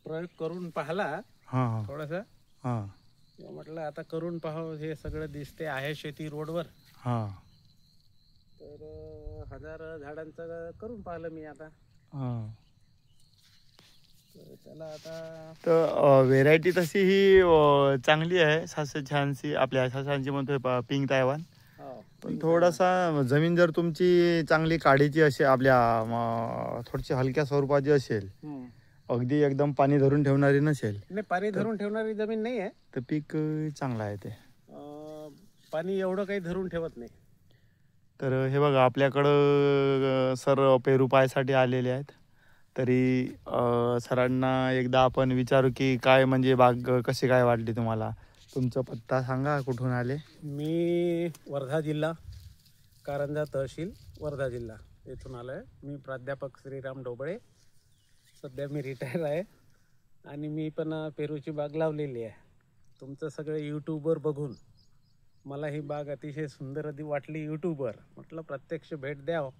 प्रयोग करून पाहिला हां थोडासा. हां म्हटलं आता करून पाहावं, हे सगळं दिसते आहे शेती रोडवर. हां तर 1000 झाडांचं करून पाहिलं मी आता. हां. तर त्याला आता तर व्हेरायटी तशी ही चांगली आहे, छानशी आपल्या छानशी म्हणतोय पिंक तायवान. पण थोडासा जमीन जर तुमची चांगली काडीची असेल, आपल्या थोडीशी हलक्या स्वरूपाची असेल, अगदी एकदम पाणी धरून ठेवणारी नसेल, नाही पाणी धरून ठेवणारी जमीन नाही आहे, तर पीक चांगलं आहे ते. पाणी एवढं काही धरून ठेवत नाही. तर हे बघा आपल्याकडं सर पेरू पाहायसाठी आलेले आहेत. तरी सरांना एकदा आपण विचारू की काय म्हणजे बाग कशी काय वाटली तुम्हाला. तुमचा पत्ता सांगा, कुठून आले. मी वर्धा जिल्हा, कारंजा तहसील वर्धा जिल्हा येथून आलो आहे. मी प्राध्यापक श्रीराम ढोबळे. सध्या मी रिटायर आहे आणि मी पण पेरूची बाग लावलेली आहे. तुमचं सगळं यूट्यूबवर बघून मला ही बाग अतिशय सुंदर वाटली. यूट्यूबवर म्हटलं प्रत्यक्ष भेट द्यावं.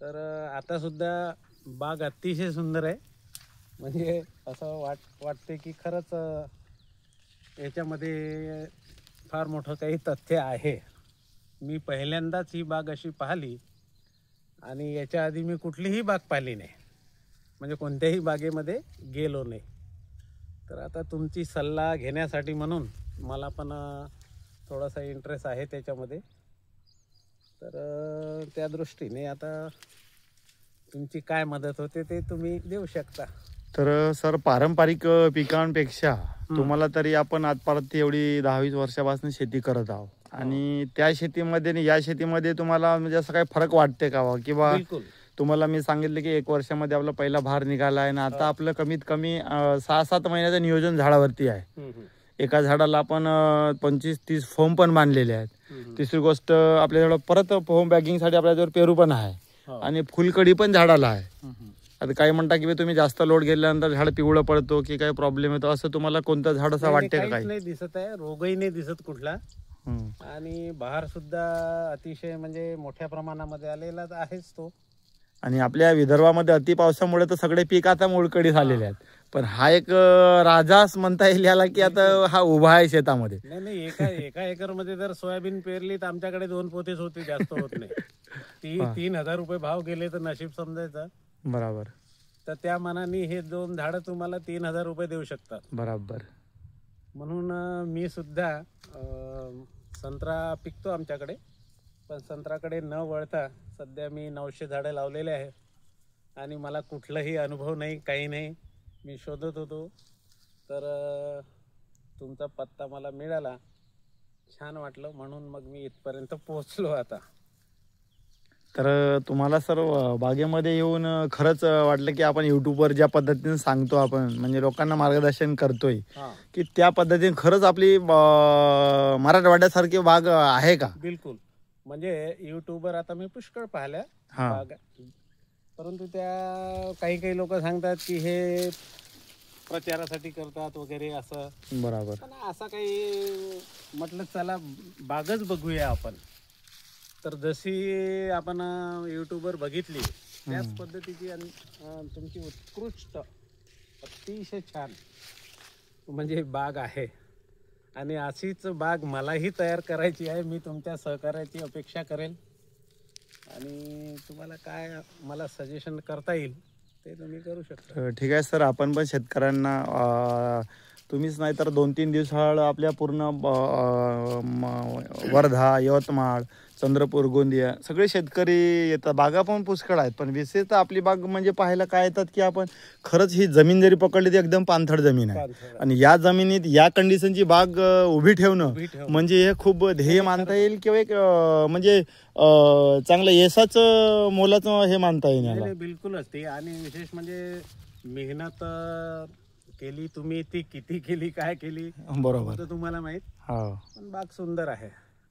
तर आतासुद्धा बाग अतिशय सुंदर आहे. म्हणजे असं वाटते की खरंच याच्यामध्ये फार मोठं काही तथ्य आहे. मी पहिल्यांदाच ही बाग अशी पाहिली आणि याच्या आधी मी कुठलीही बाग पाहिली नाही, म्हणजे कोणत्याही बागेमध्ये गेलो नाही. तर आता तुमची सल्ला घेण्यासाठी म्हणून मला पण थोडासा इंटरेस्ट आहे त्याच्यामध्ये. तर त्या दृष्टीने आता तुमची काय मदत होते ते तुम्ही देऊ शकता. तर सर पारंपरिक पिकांपेक्षा तुम्हाला तरी आपण आजपर्यंत एवढी 10-20 वर्षापासून शेती करत आहोत आणि त्या शेतीमध्ये आणि या शेतीमध्ये तुम्हाला म्हणजे असं काही फरक वाटते का? किंवा तुम्हाला मी सांगितलं की 1 वर्षामध्ये आपला पहिला भार निघाला आहे आणि आता आपलं कमीत कमी 6-7 महिन्याचं नियोजन झाडावरती आहे. एका झाडाला आपण 25-30 फोम पण बांधलेले आहेत. तिसरी गोष्ट आपल्याजवळ परत फोम बॅगिंगसाठी आपल्याजवळ पेरू पण आहे आणि फुलकडी पण झाडाला आहे. आता काही म्हणता की तुम्ही जास्त लोड घेतल्यानंतर झाड पिवळं पडतो की काही प्रॉब्लेम येतो, असं तुम्हाला कोणतं झाड असं वाटते का? काही नाही दिसत आहे, रोगही नाही दिसत कुठला. आणि बहार सुद्धा अतिशय म्हणजे मोठ्या प्रमाणामध्ये आलेला आहेच तो. आणि आपल्या विदर्भामध्ये अति पावसामुळे तर सगळे पीक आता मोडकळी झालेले आहेत. पण हा एक राजाच म्हणता येईल याला की आता हा उभा आहे शेतामध्ये. नाही एका एकर मध्ये जर सोयाबीन पेरली तर आमच्याकडे 2 पोतेच होते, जास्त होत नाही. 3000 रुपये भाव गेले तर नशीब समजायचं. बरोबर. तर त्या मानाने हे 2 झाडं तुम्हाला 3000 रुपये देऊ शकतात. बरोबर. म्हणून मी सुद्धा संत्रा पिकतो आमच्याकडे, पण संत्राकडे न वळता सध्या मी 900 झाडं लावलेले आहे आणि मला कुठलाही अनुभव नाही, काही नाही. मी शोधत होतो तर तुमचा पत्ता मला मिळाला, छान वाटलं, म्हणून मग मी इथपर्यंत पोहोचलो आता. तर तुम्हाला सर बागेमध्ये येऊन खरंच वाटलं की आपण यूट्यूबवर ज्या पद्धतीने सांगतो आपण म्हणजे लोकांना मार्गदर्शन करतोय की त्या पद्धतीने खरंच आपली मराठवाड्यासारखी बाग आहे का? बिलकुल. म्हणजे यूट्यूबवर आता मी पुष्कळ पाहिल्या बाग, परंतु त्या काही लोक सांगतात की हे प्रचारासाठी करतात वगैरे असं. बरोबर. पण असं काही म्हटलं चला बागच बघूया आपण. तर जशी आपण यूट्यूबवर बघितली त्याच पद्धतीची तुमची उत्कृष्ट अतिशय छान म्हणजे बाग आहे आणि अशीच बाग मलाही तयार करायची आहे. मी तुमच्या सहकार्याची अपेक्षा करेल आणि तुम्हाला काय मला सजेशन करता येईल ते तुम्ही करू शकता. ठीक आहे सर. आपण पण शेतकऱ्यांना तुम्हीच नाही तर 2-3 दिवसाआड आपल्या पूर्ण वर्धा, यवतमाळ, चंद्रपूर, गोंदिया सगळे शेतकरी येतात. बागा पण पुष्कळ आहेत, पण विशेषतः आपली बाग म्हणजे पाहायला काय येतात की आपण खरंच ही जमीन जरी पकडली तर एकदम पाणथळ जमीन आहे आणि या जमिनीत या कंडिशनची बाग उभी ठेवणं म्हणजे हे खूप ध्येय मानता येईल किंवा एक म्हणजे चांगलं यशाचं मोलाचं हे मानता येईल. बिलकुलच ते. आणि विशेष म्हणजे मेहनत केली तुम्ही, ती किती केली, काय केली बरोबर तुम्हाला माहित. पण बाग सुंदर आहे.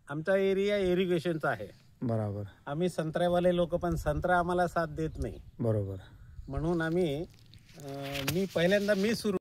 आमचा एरिया इरिगेशनचा आहे. बरोबर. आम्ही संत्र्यावाले लोक, पण संत्रा आम्हाला साथ देत नाही. बरोबर. म्हणून मी पहिल्यांदा सुरू